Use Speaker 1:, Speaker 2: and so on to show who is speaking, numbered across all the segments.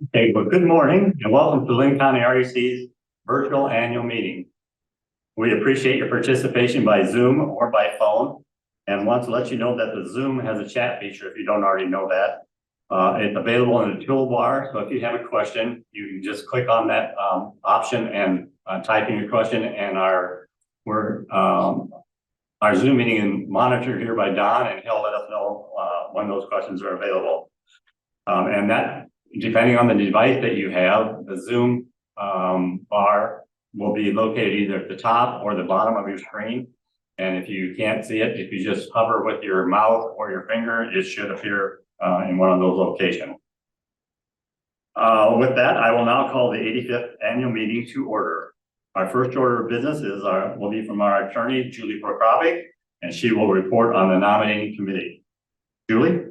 Speaker 1: Okay, well, good morning and welcome to Linn County REC's virtual annual meeting. We appreciate your participation by Zoom or by phone, and want to let you know that the Zoom has a chat feature if you don't already know that. It's available in the toolbar, so if you have a question, you can just click on that option and type in your question, and our Zoom meeting is monitored here by Don, and he'll let us know when those questions are available. And that, depending on the device that you have, the Zoom bar will be located either at the top or the bottom of your screen. And if you can't see it, if you just hover with your mouse or your finger, it should appear in one of those locations. With that, I will now call the 85th annual meeting to order. Our first order of business will be from our attorney, Julie Cooperative, and she will report on the nominating committee. Julie?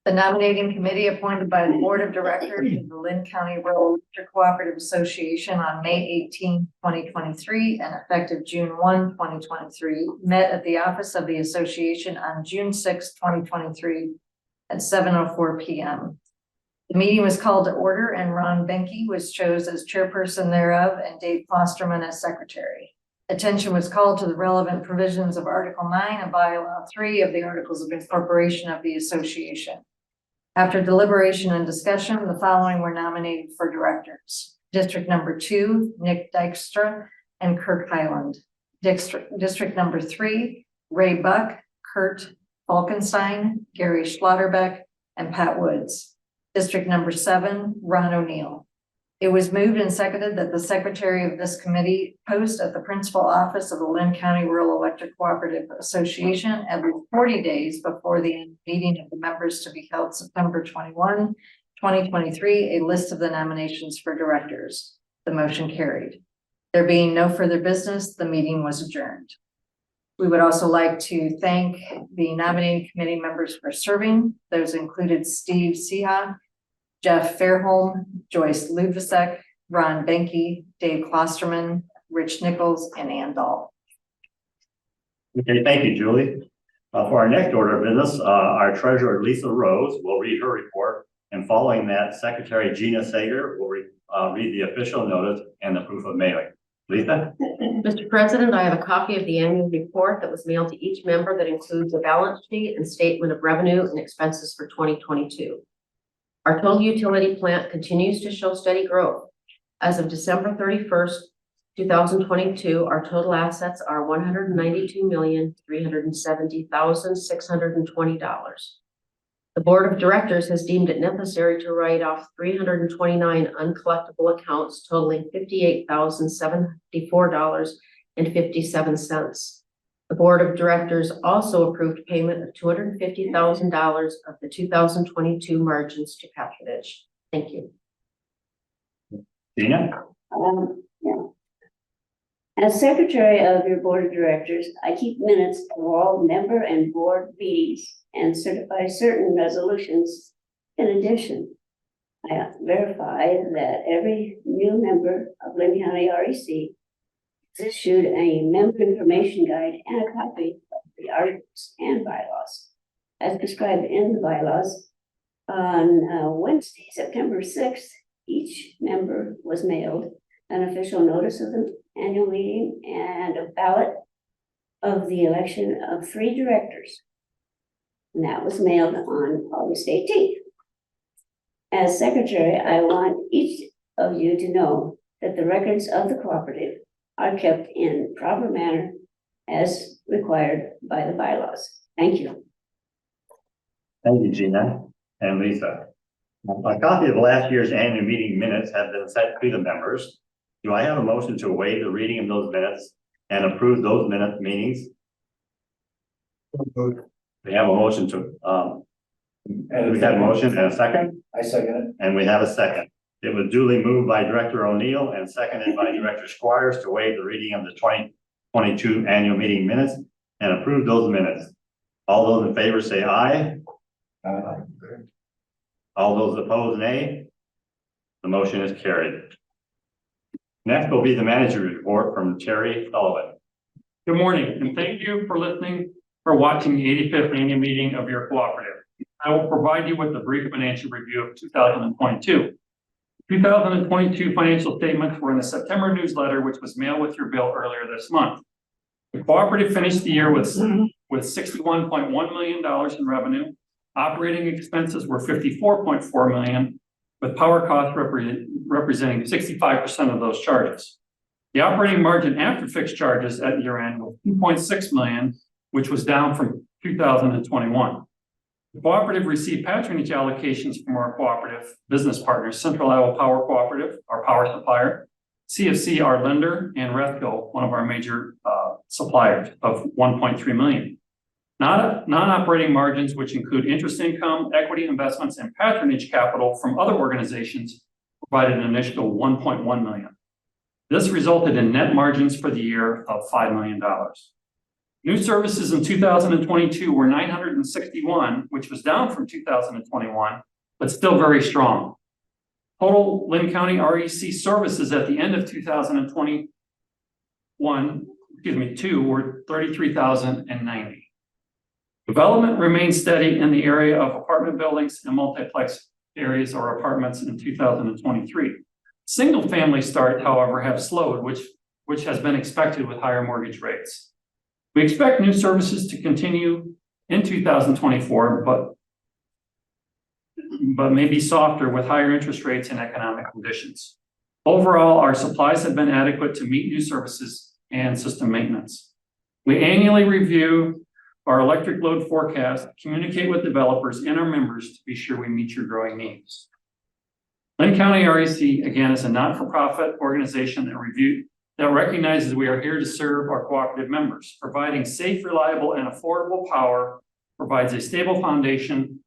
Speaker 2: The nominating committee appointed by the Board of Directors of the Linn County Electric Cooperative Association on May 18, 2023 and effective June 1, 2023 met at the office of the association on June 6, 2023 at 7:04 p.m. The meeting was called to order and Ron Benke was chosen as chairperson thereof and Dave Klosterman as secretary. Attention was called to the relevant provisions of Article 9 and Bylaw 3 of the Articles of Incorporation of the Association. After deliberation and discussion, the following were nominated for directors. District number 2, Nick Dykstra and Kirk Highland. District number 3, Ray Buck, Kurt Falkenstein, Gary Schlotterbeck, and Pat Woods. District number 7, Ron O'Neill. It was moved and seconded that the secretary of this committee post at the principal office of the Linn County Rural Electric Cooperative Association at least 40 days before the meeting of the members to be held September 21, 2023, a list of the nominations for directors. The motion carried. There being no further business, the meeting was adjourned. We would also like to thank the nominating committee members for serving. Those included Steve Seha, Jeff Fairholm, Joyce Ludvicek, Ron Benke, Dave Klosterman, Rich Nichols, and Ann Dahl.
Speaker 1: Okay, thank you, Julie. For our next order of business, our treasurer, Lisa Rose, will read her report, and following that, Secretary Gina Sager will read the official notice and the proof of mailing. Lisa?
Speaker 3: Mr. President, I have a copy of the annual report that was mailed to each member that includes a balance sheet and statement of revenue and expenses for 2022. Our total utility plant continues to show steady growth. As of December 31st, 2022, our total assets are $192,370,620. The Board of Directors has deemed it necessary to write off 329 uncollectible accounts totaling $58,074.57. The Board of Directors also approved payment of $250,000 of the 2022 margins to patronage. Thank you.
Speaker 1: Gina?
Speaker 4: Yeah. As secretary of your board of directors, I keep minutes of all member and board meetings and certify certain resolutions. In addition, I verify that every new member of Linn County REC is issued a member information guide and a copy of the articles and bylaws as prescribed in the bylaws. On Wednesday, September 6th, each member was mailed an official notice of the annual meeting and a ballot of the election of 3 directors. And that was mailed on August 18th. As secretary, I want each of you to know that the records of the cooperative are kept in proper manner as required by the bylaws. Thank you.
Speaker 1: Thank you, Gina and Lisa. A copy of last year's annual meeting minutes have been sent to the members. Do I have a motion to waive the reading of those minutes and approve those meetings? We have a motion to, we have a motion and a second?
Speaker 5: I second it.
Speaker 1: And we have a second. It was duly moved by Director O'Neill and seconded by Director Squires to waive the reading of the 2022 annual meeting minutes and approve those minutes. All those in favor say aye.
Speaker 5: Aye.
Speaker 1: All those opposed, nay. The motion is carried. Next will be the manager's report from Terry Sullivan.
Speaker 6: Good morning, and thank you for listening or watching the 85th annual meeting of your cooperative. I will provide you with a brief financial review of 2022. 2022 financial statements were in the September newsletter, which was mailed with your bill earlier this month. The cooperative finished the year with $61.1 million in revenue. Operating expenses were $54.4 million, with power costs representing 65% of those charges. The operating margin after fixed charges at year end was $2.6 million, which was down from 2021. The cooperative received patronage allocations from our cooperative business partners, Central Iowa Power Cooperative, our power supplier, CFC, our lender, and RECO, one of our major suppliers, of $1.3 million. Non-operating margins, which include interest income, equity investments, and patronage capital from other organizations, provided an additional $1.1 million. This resulted in net margins for the year of $5 million. New services in 2022 were 961, which was down from 2021, but still very strong. Total Linn County REC services at the end of 2022 were 33,090. Development remains steady in the area of apartment buildings and multiplex areas or apartments in 2023. Single family start, however, have slowed, which has been expected with higher mortgage rates. We expect new services to continue in 2024, but may be softer with higher interest rates and economic conditions. Overall, our supplies have been adequate to meet new services and system maintenance. We annually review our electric load forecast, communicate with developers and our members to be sure we meet your growing needs. Linn County REC, again, is a not-for-profit organization that recognizes we are here to serve our cooperative members. Providing safe, reliable, and affordable power provides a stable foundation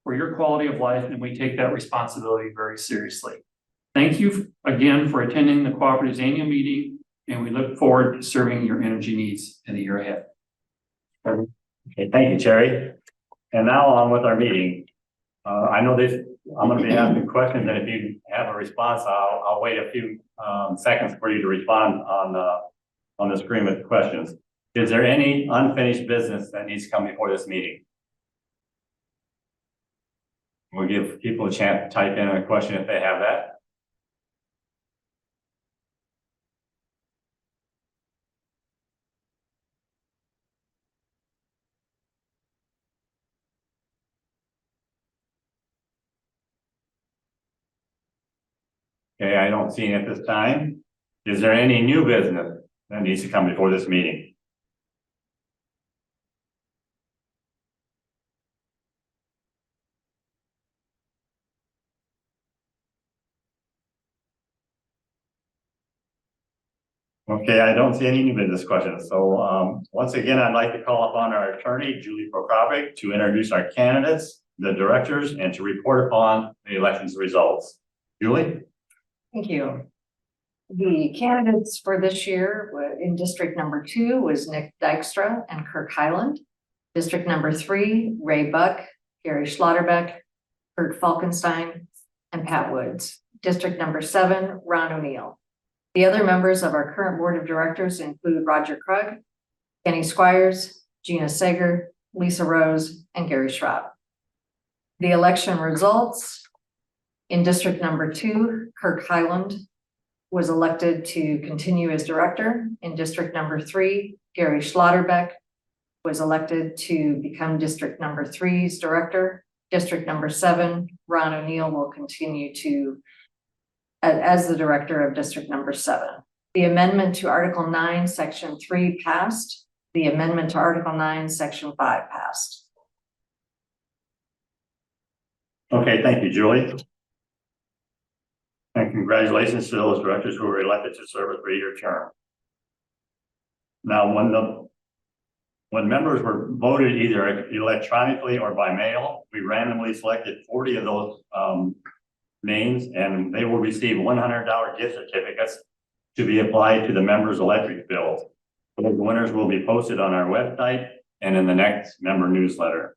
Speaker 6: for your quality of life, and we take that responsibility very seriously. Thank you again for attending the cooperative's annual meeting, and we look forward to serving your energy needs in the year ahead.
Speaker 1: Okay, thank you, Terry. And now on with our meeting. I know I'm going to be asking questions, and if you have a response, I'll wait a few seconds for you to respond on the screen with questions. Is there any unfinished business that needs to come before this meeting? We'll give people a chance to type in a question if they have that. Okay, I don't see any at this time. Is there any new business that needs to come before this meeting? Okay, I don't see any new business questions. So once again, I'd like to call upon our attorney, Julie Cooperative, to introduce our candidates, the directors, and to report upon the election's results. Julie?
Speaker 2: Thank you. The candidates for this year in district number 2 was Nick Dykstra and Kirk Highland. District number 3, Ray Buck, Gary Schlotterbeck, Kurt Falkenstein, and Pat Woods. District number 7, Ron O'Neill. The other members of our current board of directors include Roger Krug, Kenny Squires, Gina Sager, Lisa Rose, and Gary Schraub. The election results: in district number 2, Kirk Highland was elected to continue as director. In district number 3, Gary Schlotterbeck was elected to become district number 3's director. District number 7, Ron O'Neill will continue as the director of district number 7. The amendment to Article 9, Section 3 passed. The amendment to Article 9, Section 5 passed.
Speaker 1: Okay, thank you, Julie. And congratulations to those directors who were elected to serve a 3-year term. Now, when members were voted either electronically or by mail, we randomly selected 40 of those names, and they will receive $100 gift certificates to be applied to the members' electric bills. Those winners will be posted on our website and in the next member newsletter.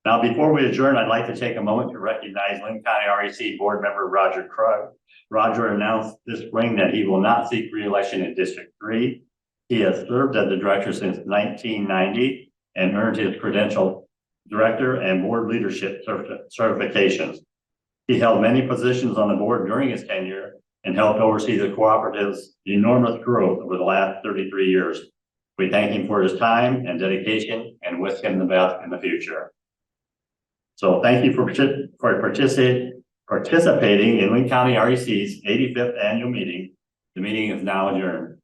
Speaker 1: Now, before we adjourn, I'd like to take a moment to recognize Linn County REC board member Roger Krug. Roger announced this spring that he will not seek re-election in District 3. He has served as the director since 1990 and earned his credential director and board leadership certifications. He held many positions on the board during his tenure and helped oversee the cooperative's enormous growth over the last 33 years. We thank him for his time and dedication and wish him the best in the future. So thank you for participating in Linn County REC's 85th annual meeting. The meeting is now adjourned.